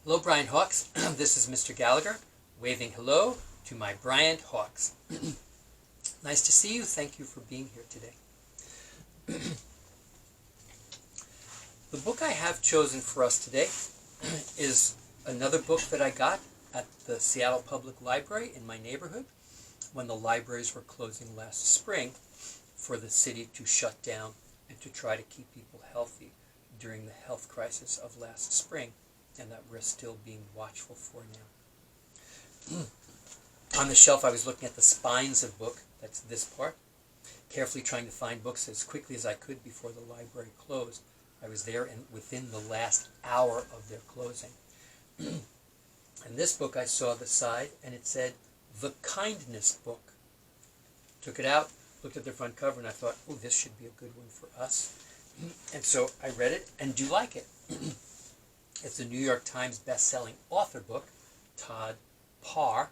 Hello, Bryant Hawks. This is Mr. Gallagher, waving hello to my Bryant Hawks. Nice to see you. Thank you for being here today. The book I have chosen for us today is another book that I got at the Seattle Public Library in my neighborhood when the libraries were closing last spring for the city to shut down and to try to keep people healthy during the health crisis of last spring, and that we're still being watchful for now. On the shelf I was looking at the spines of book, that's this part, carefully trying to find books as quickly as I could before the library closed. I was there within the last hour of their closing. And this book I saw the side and it said, The Kindness Book. Took it out, looked at the front cover, and I thought, oh, this should be a good one for us. And so I read it and do like it. It's a New York Times best-selling author book. Todd Parr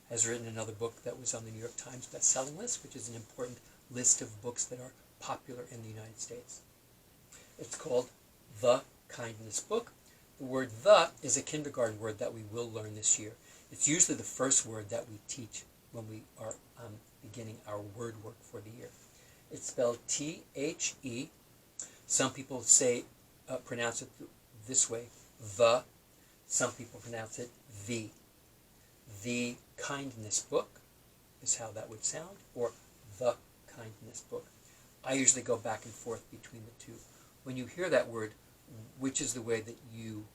has written another book that was on the New York Times best-selling list, which is an important list of books that are popular in the United States. It's called The Kindness Book. The word "the" is a kindergarten word that we will learn this year. It's usually the first word that we teach when we are beginning our word work for the year. It's spelled T-H-E. Some people pronounce it this way, the. Some people pronounce it the. The Kindness Book is how that would sound, or The Kindness Book. I usually go back and forth between the two. When you hear that word, which is the way that you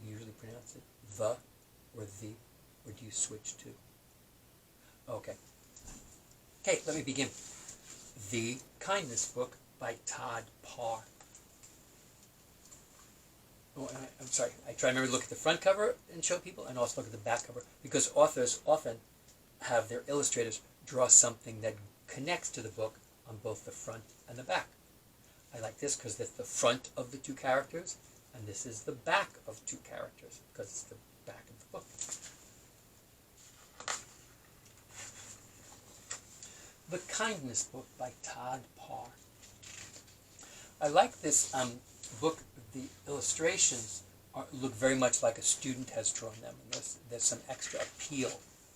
usually pronounce it? The or the? Or do you switch to? Okay. Okay, let me begin. The Kindness Book by Todd Parr. Oh, I'm sorry. I try to remember to look at the front cover and show people, and also look at the back cover, because authors often have their illustrators draw something that connects to the book on both the front and the back. I like this because it's the front of the two characters, and this is the back of two characters, because it's the back of the book. The Kindness Book by Todd Parr. I like this book. The illustrations look very much like a student has drawn them, and there's some extra appeal,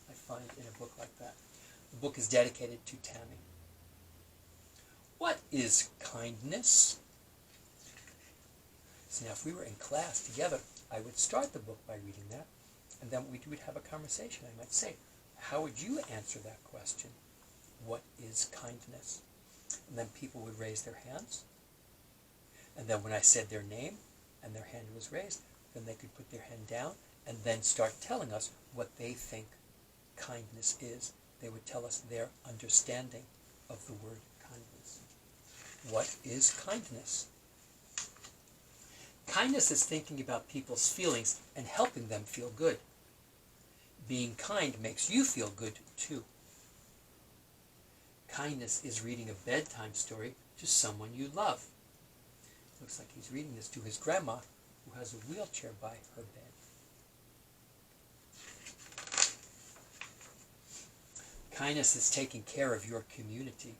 I find, in a book like that. The book is dedicated to Tammy. What is kindness? So now if we were in class together, I would start the book by reading that, and then we would have a conversation. I might say, how would you answer that question? What is kindness? And then people would raise their hands. And then when I said their name and their hand was raised, then they could put their hand down and then start telling us what they think kindness is. They would tell us their understanding of the word kindness. What is kindness? Kindness is thinking about people's feelings and helping them feel good. Being kind makes you feel good too. Kindness is reading a bedtime story to someone you love. Looks like he's reading this to his grandma, who has a wheelchair by her bed. Kindness is taking care of your community.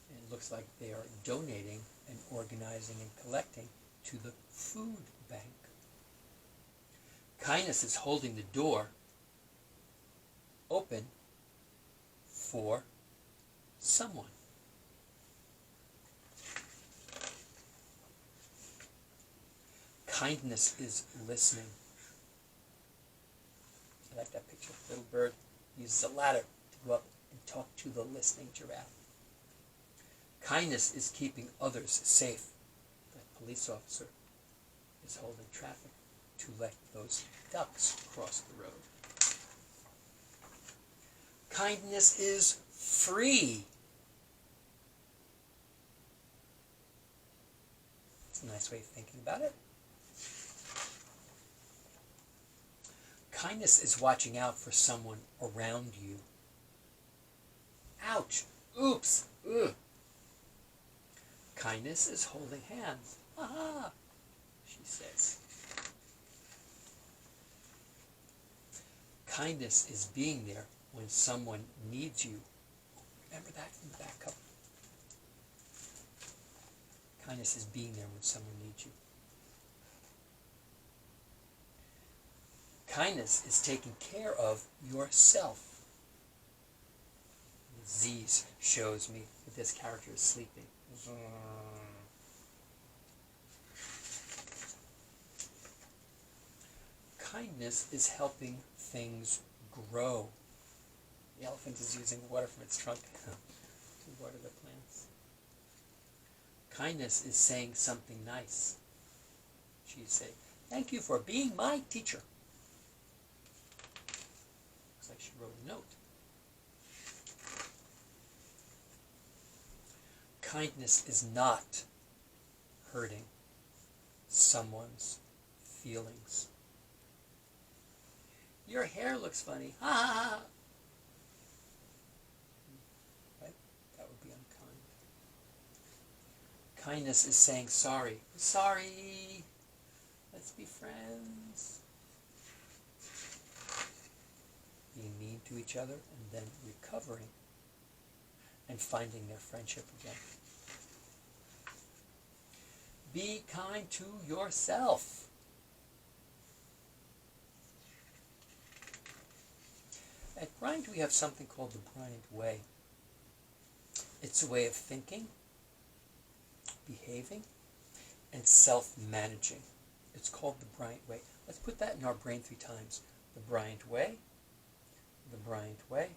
And it looks like they are donating and organizing and collecting to the food bank. Kindness is holding the door open for someone. Kindness is listening. I like that picture. Little bird uses a ladder to go up and talk to the listening giraffe. Kindness is keeping others safe. The police officer is holding traffic to let those ducks cross the road. Kindness is free. It's a nice way of thinking about it. Kindness is watching out for someone around you. Ouch! Oops! Ugh! Kindness is holding hands. Aha! She says. Kindness is being there when someone needs you. Remember that in the back cover. Kindness is being there when someone needs you. Kindness is taking care of yourself. Z's shows me that this character is sleeping. Kindness is helping things grow. The elephant is using water from its trunk to water the plants. Kindness is saying something nice. She's saying, "Thank you for being my teacher." Looks like she wrote a note. Kindness is not hurting someone's feelings. Your hair looks funny. Ha ha ha. Right? That would be unkind. Kindness is saying sorry. Sorry. Let's be friends. Being mean to each other and then recovering and finding their friendship again. Be kind to yourself. At Bryant, we have something called the Bryant Way. It's a way of thinking, behaving, and self-managing. It's called the Bryant Way. Let's put that in our brain 3 times. The Bryant Way, the Bryant Way,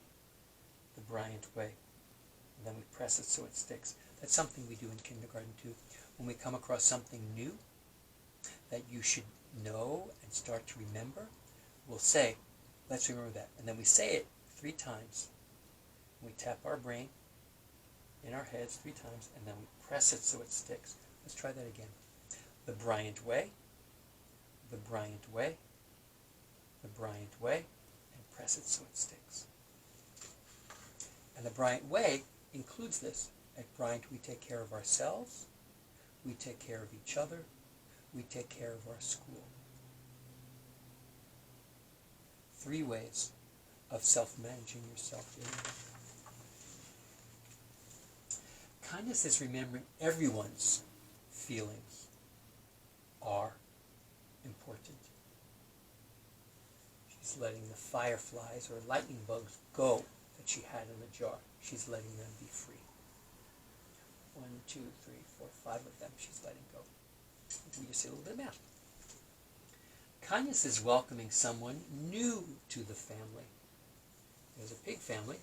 the Bryant Way. And then we press it so it sticks. That's something we do in kindergarten too. When we come across something new that you should know and start to remember, we'll say, let's remember that. And then we say it 3 times. We tap our brain in our heads 3 times, and then we press it so it sticks. Let's try that again. The Bryant Way, the Bryant Way, the Bryant Way, and press it so it sticks. And the Bryant Way includes this. At Bryant, we take care of ourselves, we take care of each other, we take care of our school. 3 ways of self-managing yourself. Kindness is remembering everyone's feelings are important. She's letting the fireflies or lightning bugs go that she had in the jar. She's letting them be free. 1, 2, 3, 4, 5 of them she's letting go. We just see a little bit of math. Kindness is welcoming someone new to the family. There's a pig family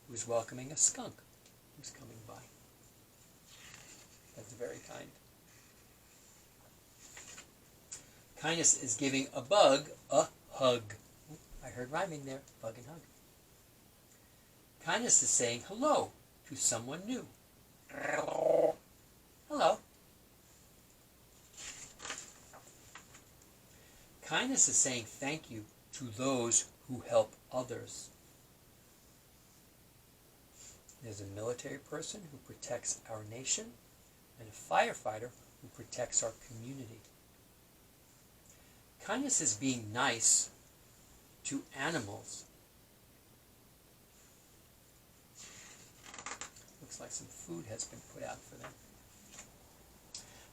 who's welcoming a skunk who's coming by. That's very kind. Kindness is giving a bug a hug. I heard rhyming there, bug and hug. Kindness is saying hello to someone new. Hello. Kindness is saying thank you to those who help others. There's a military person who protects our nation and a firefighter who protects our community. Kindness is being nice to animals. Looks like some food has been put out for them.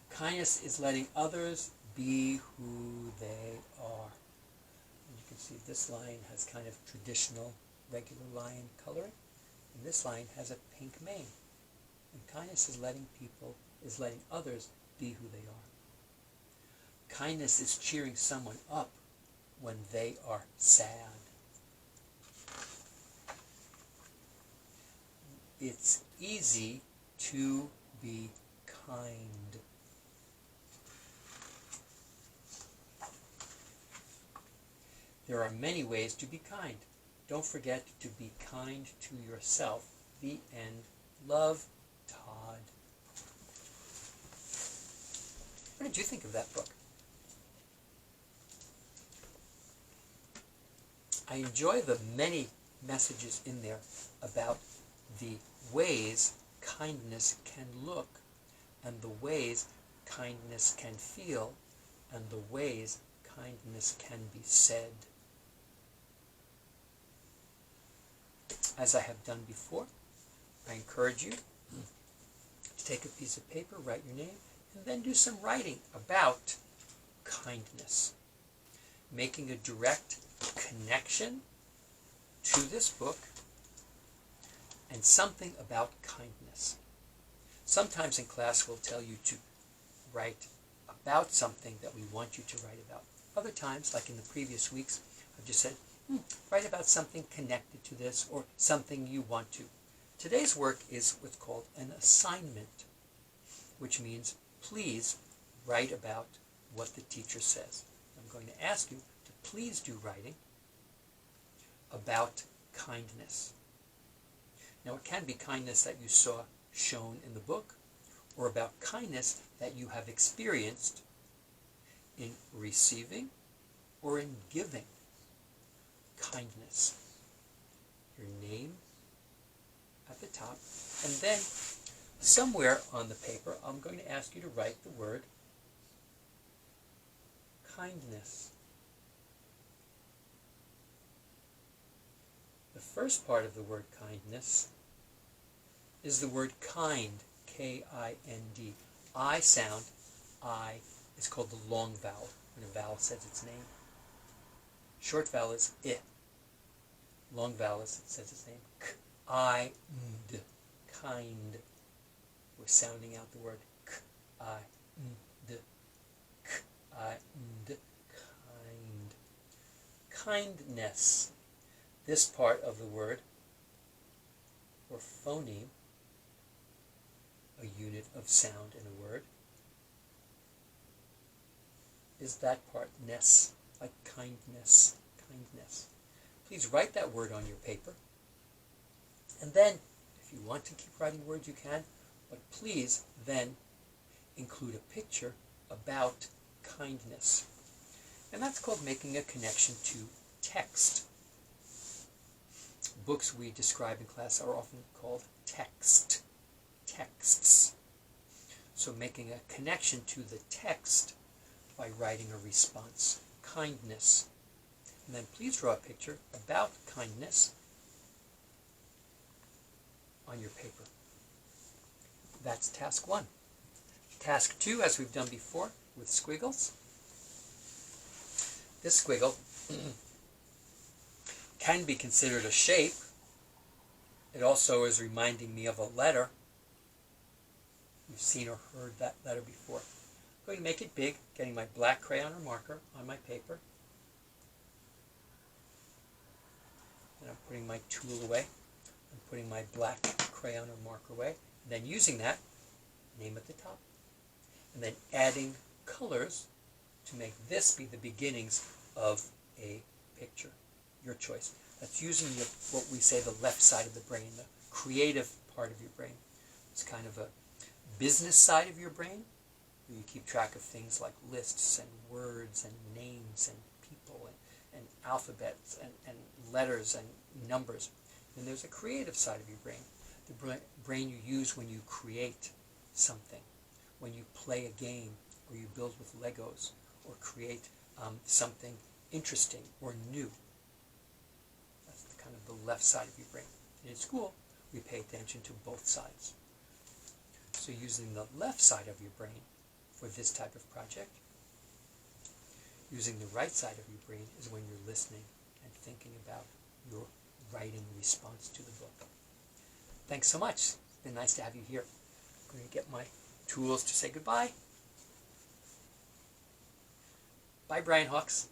Kindness is letting others be who they are. And you can see this line has kind of traditional regular lion coloring, and this line has a pink mane. And kindness is letting others be who they are. Kindness is cheering someone up when they are sad. It's easy to be kind. There are many ways to be kind. Don't forget to be kind to yourself. The end. Love, Todd. What did you think of that book? I enjoy the many messages in there about the ways kindness can look, and the ways kindness can feel, and the ways kindness can be said. As I have done before, I encourage you to take a piece of paper, write your name, and then do some writing about kindness. making a direct connection to this book, and something about kindness. Sometimes in class we'll tell you to write about something that we want you to write about. Other times, like in the previous weeks, I've just said, write about something connected to this or something you want to. Today's work is what's called an assignment, which means please write about what the teacher says. I'm going to ask you to please do writing about kindness. Now, it can be kindness that you saw shown in the book, or about kindness that you have experienced in receiving or in giving kindness. Your name at the top, and then somewhere on the paper I'm going to ask you to write the word kindness. The first part of the word kindness is the word kind, K-I-N-D. I sound, I, is called the long vowel, when a vowel says its name. Short vowel is I. Long vowel is, it says its name, K, I, N-D, kind. We're sounding out the word K, I, N-D, K, I, N-D, kind. Kindness. This part of the word, or phoneme, a unit of sound in a word, is that part, ness, like kindness, kindness. Please write that word on your paper. And then, if you want to keep writing words, you can, but please then include a picture about kindness. And that's called making a connection to text. Books we describe in class are often called texts. So making a connection to the text by writing a response, kindness. And then please draw a picture about kindness on your paper. That's task 1. Task 2, as we've done before, with squiggles. This squiggle can be considered a shape. It also is reminding me of a letter. You've seen or heard that letter before. I'm going to make it big, getting my black crayon or marker on my paper. And I'm putting my tool away. I'm putting my black crayon or marker away. And then using that, name at the top. And then adding colors to make this be the beginnings of a picture. Your choice. That's using what we say the left side of the brain, the creative part of your brain. It's kind of a business side of your brain, where you keep track of things like lists and words and names and people and alphabets and letters and numbers. And there's a creative side of your brain, the brain you use when you create something, when you play a game, or you build with Legos, or create something interesting or new. That's kind of the left side of your brain. And in school, we pay attention to both sides. So using the left side of your brain for this type of project, using the right side of your brain is when you're listening and thinking about your writing response to the book. Thanks so much. It's been nice to have you here. I'm going to get my tools to say goodbye. Bye, Brian Hawks.